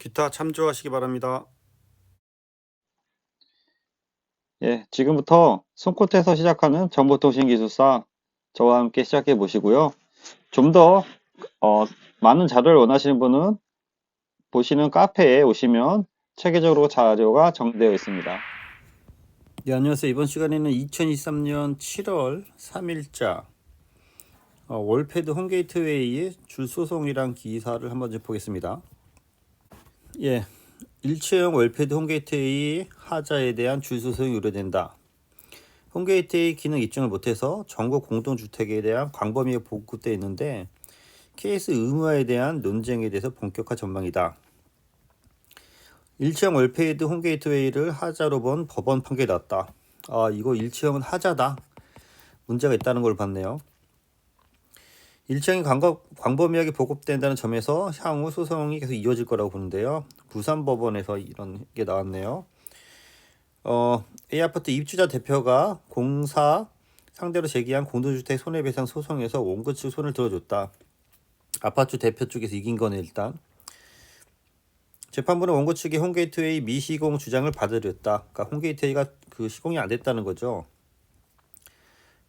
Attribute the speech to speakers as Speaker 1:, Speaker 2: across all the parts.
Speaker 1: 기타 참조하시기 바랍니다.
Speaker 2: 예, 지금부터 손끝에서 시작하는 정보통신기술사 저와 함께 시작해 보시고요. 좀 더 많은 자료를 원하시는 분은 보시는 카페에 오시면 체계적으로 자료가 정리되어 있습니다.
Speaker 1: 네, 안녕하세요. 이번 시간에는 2023년 7월 3일자 월패드 홈게이트웨이의 줄소송이란 기사를 한번 좀 보겠습니다. 예, 일체형 월패드 홈게이트웨이 하자에 대한 줄소송이 우려된다. 홈게이트웨이 기능 입증을 못해서 전국 공동주택에 대한 광범위가 보급되어 있는데 케이스 의무화에 대한 논쟁에 대해서 본격화 전망이다. 일체형 월패드 홈게이트웨이를 하자로 본 법원 판결이 났다. 이거 일체형은 하자다. 문제가 있다는 걸 봤네요. 일체형이 광범위하게 보급된다는 점에서 향후 소송이 계속 이어질 거라고 보는데요. 부산법원에서 이런 게 나왔네요. A아파트 입주자 대표가 공사 상대로 제기한 공동주택 손해배상 소송에서 원고 측 손을 들어줬다. 아파트 대표 쪽에서 이긴 거네 일단. 재판부는 원고 측의 홈게이트웨이 미시공 주장을 받아들였다. 그러니까 홈게이트웨이가 시공이 안 됐다는 거죠.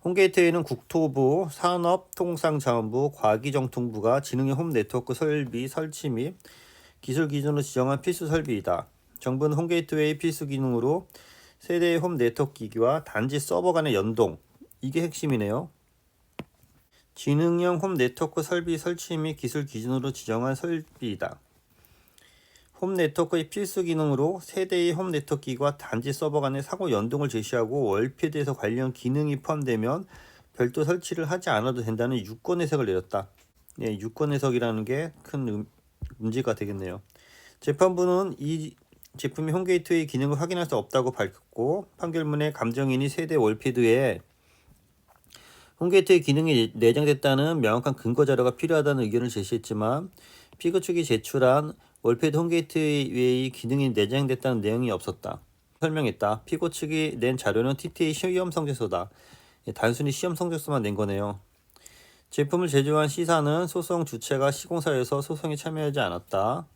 Speaker 1: 홈게이트웨이는 국토부, 산업통상자원부, 과기정통부가 지능형 홈네트워크 설비 설치 및 기술 기준으로 지정한 필수 설비이다. 정부는 홈게이트웨이 필수 기능으로 세대의 홈네트워크 기기와 단지 서버 간의 연동, 이게 핵심이네요. 지능형 홈네트워크 설비 설치 및 기술 기준으로 지정한 설비이다. 홈네트워크의 필수 기능으로 세대의 홈네트워크 기기와 단지 서버 간의 상호 연동을 제시하고 월패드에서 관련 기능이 포함되면 별도 설치를 하지 않아도 된다는 유권 해석을 내렸다. 예, 유권 해석이라는 게 큰 문제가 되겠네요. 재판부는 이 제품이 홈게이트웨이 기능을 확인할 수 없다고 밝혔고 판결문에 감정인이 세대 월패드에 홈게이트웨이 기능이 내장됐다는 명확한 근거 자료가 필요하다는 의견을 제시했지만 피고 측이 제출한 월패드 홈게이트웨이 기능이 내장됐다는 내용이 없었다. 설명했다. 피고 측이 낸 자료는 TTA 시험 성적서다. 단순히 시험 성적서만 낸 거네요. 제품을 제조한 C사는 소송 주체가 시공사여서 소송에 참여하지 않았다.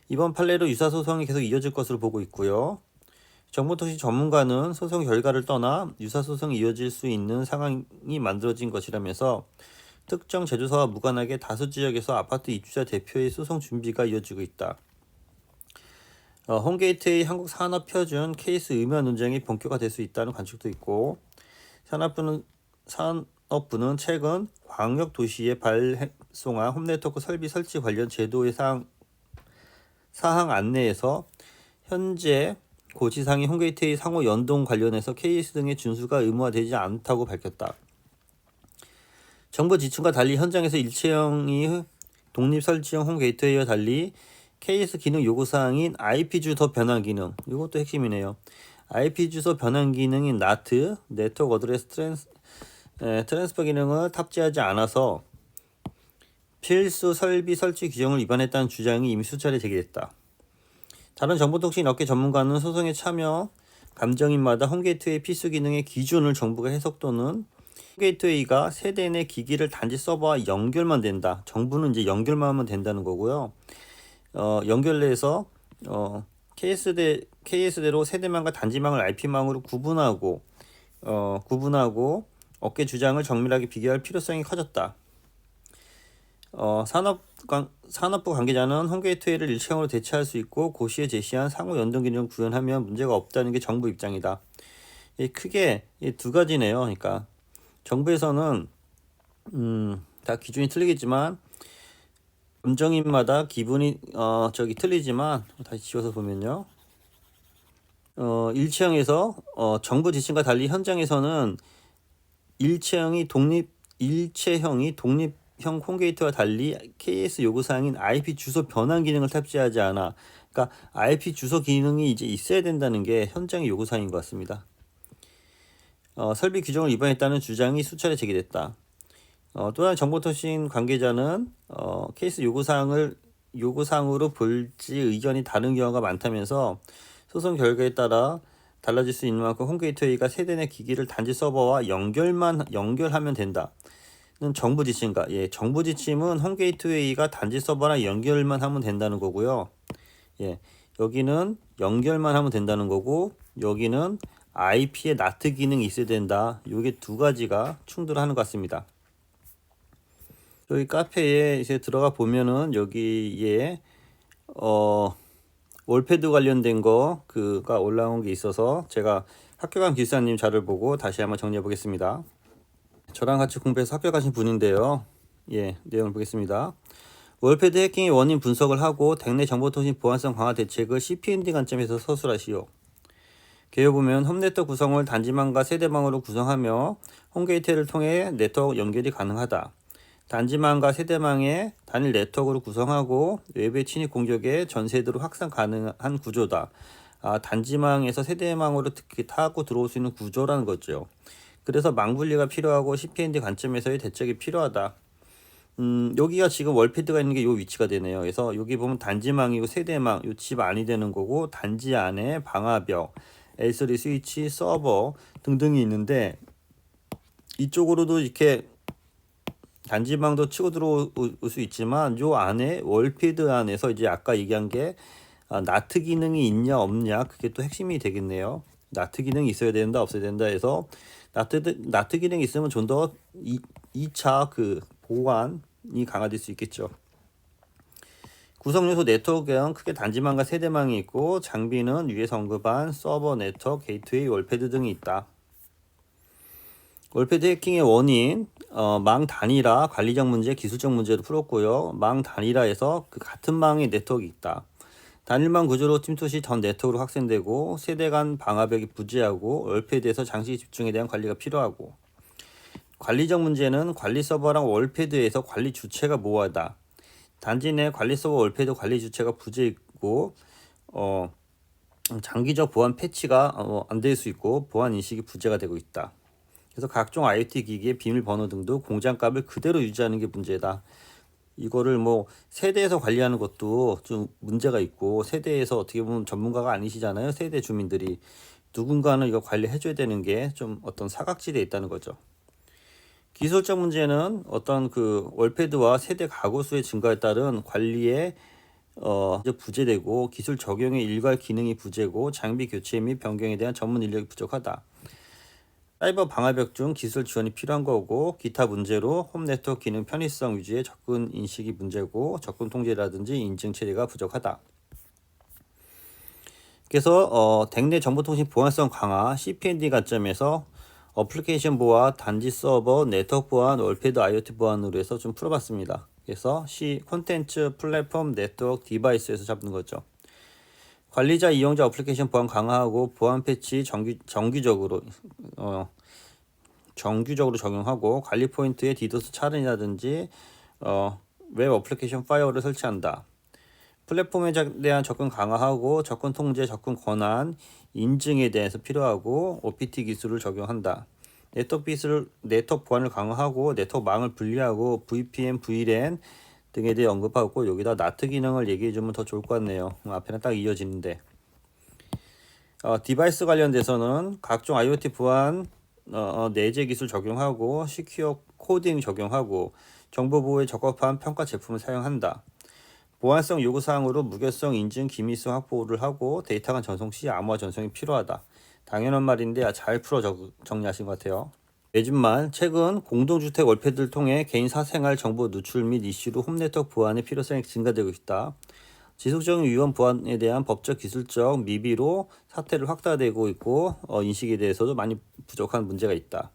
Speaker 1: 이번 판례로 유사 소송이 계속 이어질 것으로 보고 있고요. 정보통신 전문가는 소송 결과를 떠나 유사 소송이 이어질 수 있는 상황이 만들어진 것이라면서 특정 제조사와 무관하게 다수 지역에서 아파트 입주자 대표의 소송 준비가 이어지고 있다. 홈게이트웨이 한국산업표준 케이스 의무화 논쟁이 본격화될 수 있다는 관측도 있고 산업부는 최근 광역도시에 발송한 홈네트워크 설비 설치 관련 제도의 사항 안내에서 현재 고지사항의 홈게이트웨이 상호 연동 관련해서 케이스 등의 준수가 의무화되지 않다고 밝혔다. 정부 지침과 달리 현장에서 일체형이 독립 설치형 홈게이트웨이와 달리 KS 기능 요구사항인 IP 주소 변환 기능, 이것도 핵심이네요. IP 주소 변환 기능인 NAT, 네트워크 어드레스 트랜스퍼 기능을 탑재하지 않아서 필수 설비 설치 규정을 위반했다는 주장이 이미 수차례 제기됐다. 다른 정보통신 업계 전문가는 소송에 참여 감정인마다 홈게이트웨이 필수 기능의 기준을 정부가 해석 또는 홈게이트웨이가 세대 내 기기를 단지 서버와 연결만 된다. 정부는 이제 연결만 하면 된다는 거고요. 연결해서 KS대로 세대망과 단지망을 IP망으로 구분하고 업계 주장을 정밀하게 비교할 필요성이 커졌다. 산업부 관계자는 홈게이트웨이를 일체형으로 대체할 수 있고 고시에 제시한 상호 연동 기능을 구현하면 문제가 없다는 게 정부 입장이다. 크게 두 가지네요. 그러니까 정부에서는 다 기준이 틀리겠지만 감정인마다 기분이 틀리지만 다시 지워서 보면요. 일체형에서 정부 지침과 달리 현장에서는 일체형이 독립형 홈게이트와 달리 KS 요구사항인 IP 주소 변환 기능을 탑재하지 않아. 그러니까 IP 주소 기능이 이제 있어야 된다는 게 현장의 요구사항인 것 같습니다. 설비 규정을 위반했다는 주장이 수차례 제기됐다. 또한 정보통신 관계자는 케이스 요구사항으로 볼지 의견이 다른 경우가 많다면서 소송 결과에 따라 달라질 수 있는 만큼 홈게이트웨이가 세대 내 기기를 단지 서버와 연결하면 된다는 정부 지침과 정부 지침은 홈게이트웨이가 단지 서버랑 연결만 하면 된다는 거고요. 예, 여기는 연결만 하면 된다는 거고 여기는 IP에 NAT 기능이 있어야 된다. 요게 두 가지가 충돌하는 것 같습니다. 여기 카페에 이제 들어가 보면은 여기에 월패드 관련된 그가 올라온 게 있어서 제가 학교 간 기사님 자료를 보고 다시 한번 정리해 보겠습니다. 저랑 같이 공부해서 학교 가신 분인데요. 예, 내용을 보겠습니다. 월패드 해킹의 원인 분석을 하고 대내 정보통신 보안성 강화 대책을 CPND 관점에서 서술하시오. 개요보면 홈네트워크 구성을 단지망과 세대망으로 구성하며 홈게이트를 통해 네트워크 연결이 가능하다. 단지망과 세대망의 단일 네트워크로 구성하고 외부의 침입 공격에 전 세대로 확산 가능한 구조다. 단지망에서 세대망으로 특히 타고 들어올 수 있는 구조라는 거죠. 그래서 망분리가 필요하고 CPND 관점에서의 대책이 필요하다. 여기가 지금 월패드가 있는 게 요 위치가 되네요. 그래서 여기 보면 단지망이고 세대망, 요 집 안이 되는 거고 단지 안에 방화벽, L3 스위치, 서버 등등이 있는데 이쪽으로도 이렇게 단지망도 치고 들어올 수 있지만 요 안에 월패드 안에서 이제 아까 얘기한 게 나트 기능이 있냐 없냐 그게 또 핵심이 되겠네요. 나트 기능이 있어야 된다 없어야 된다 해서 나트 기능이 있으면 좀 더 2차 그 보안이 강화될 수 있겠죠. 구성 요소 네트워크는 크게 단지망과 세대망이 있고 장비는 위에서 언급한 서버, 네트워크, 게이트웨이, 월패드 등이 있다. 월패드 해킹의 원인, 망 단일화, 관리적 문제, 기술적 문제를 풀었고요. 망 단일화에서 그 같은 망의 네트워크가 있다. 단일망 구조로 침투 시 전 네트워크로 확산되고 세대 간 방화벽이 부재하고 월패드에서 장시 집중에 대한 관리가 필요하고 관리적 문제는 관리 서버랑 월패드에서 관리 주체가 모호하다. 단지 내 관리 서버 월패드 관리 주체가 부재있고 장기적 보안 패치가 안 될 수 있고 보안 인식이 부재가 되고 있다. 그래서 각종 IoT 기기의 비밀번호 등도 공장값을 그대로 유지하는 게 문제다. 이거를 뭐 세대에서 관리하는 것도 좀 문제가 있고 세대에서 어떻게 보면 전문가가 아니시잖아요. 세대 주민들이 누군가는 이거 관리해줘야 되는 게 좀 어떤 사각지대에 있다는 거죠. 기술적 문제는 어떤 그 월패드와 세대 가구 수의 증가에 따른 관리에 부재되고 기술 적용의 일괄 기능이 부재고 장비 교체 및 변경에 대한 전문 인력이 부족하다. 사이버 방화벽 중 기술 지원이 필요한 거고 기타 문제로 홈 네트워크 기능 편의성 유지에 접근 인식이 문제고 접근 통제라든지 인증 처리가 부족하다. 그래서 대내 정보통신 보안성 강화 CPND 관점에서 어플리케이션 보안, 단지 서버, 네트워크 보안, 월패드 IoT 보안으로 해서 좀 풀어봤습니다. 그래서 C 콘텐츠, 플랫폼, 네트워크, 디바이스에서 잡는 거죠. 관리자, 이용자 어플리케이션 보안 강화하고 보안 패치 정기적으로 적용하고 관리 포인트에 디도스 차단이라든지 웹 어플리케이션 파이어를 설치한다. 플랫폼에 대한 접근 강화하고 접근 통제, 접근 권한, 인증에 대해서 필요하고 OPT 기술을 적용한다. 네트워크 보안을 강화하고 네트워크망을 분리하고 VPN, VLAN 등에 대해 언급하고 여기다 NAT 기능을 얘기해주면 더 좋을 것 같네요. 앞에는 딱 이어지는데 디바이스 관련돼서는 각종 IoT 보안 내재 기술 적용하고 시큐어 코딩 적용하고 정보 보호에 적합한 평가 제품을 사용한다. 보안성 요구사항으로 무결성 인증 기밀성 확보를 하고 데이터 간 전송 시 암호화 전송이 필요하다. 당연한 말인데 잘 풀어 정리하신 것 같아요. 매준말 최근 공동주택 월패드를 통해 개인 사생활 정보 누출 및 이슈로 홈네트워크 보안의 필요성이 증가되고 있다. 지속적인 위험 보안에 대한 법적 기술적 미비로 사태를 확대되고 있고 인식에 대해서도 많이 부족한 문제가 있다.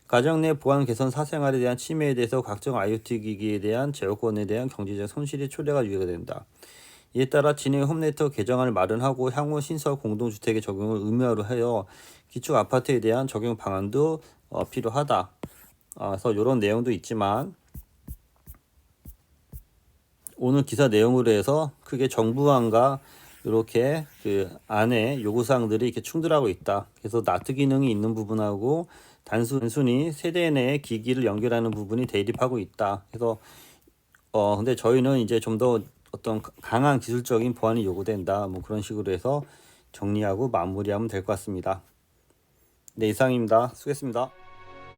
Speaker 1: 가정 내 보안 개선 사생활에 대한 침해에 대해서 각종 IoT 기기에 대한 제어권에 대한 경제적 손실의 초래가 유예가 된다. 이에 따라 진행 홈네트워크 개정안을 마련하고 향후 신설 공동주택의 적용을 의무화로 하여 기축 아파트에 대한 적용 방안도 필요하다. 그래서 이런 내용도 있지만 오늘 기사 내용으로 해서 크게 정부안과 이렇게 그 안에 요구사항들이 이렇게 충돌하고 있다. 그래서 나트 기능이 있는 부분하고 단순히 세대 내의 기기를 연결하는 부분이 대립하고 있다. 그래서 근데 저희는 이제 좀 더 어떤 강한 기술적인 보안이 요구된다. 뭐 그런 식으로 해서 정리하고 마무리하면 될 것 같습니다. 네, 이상입니다. 수고했습니다.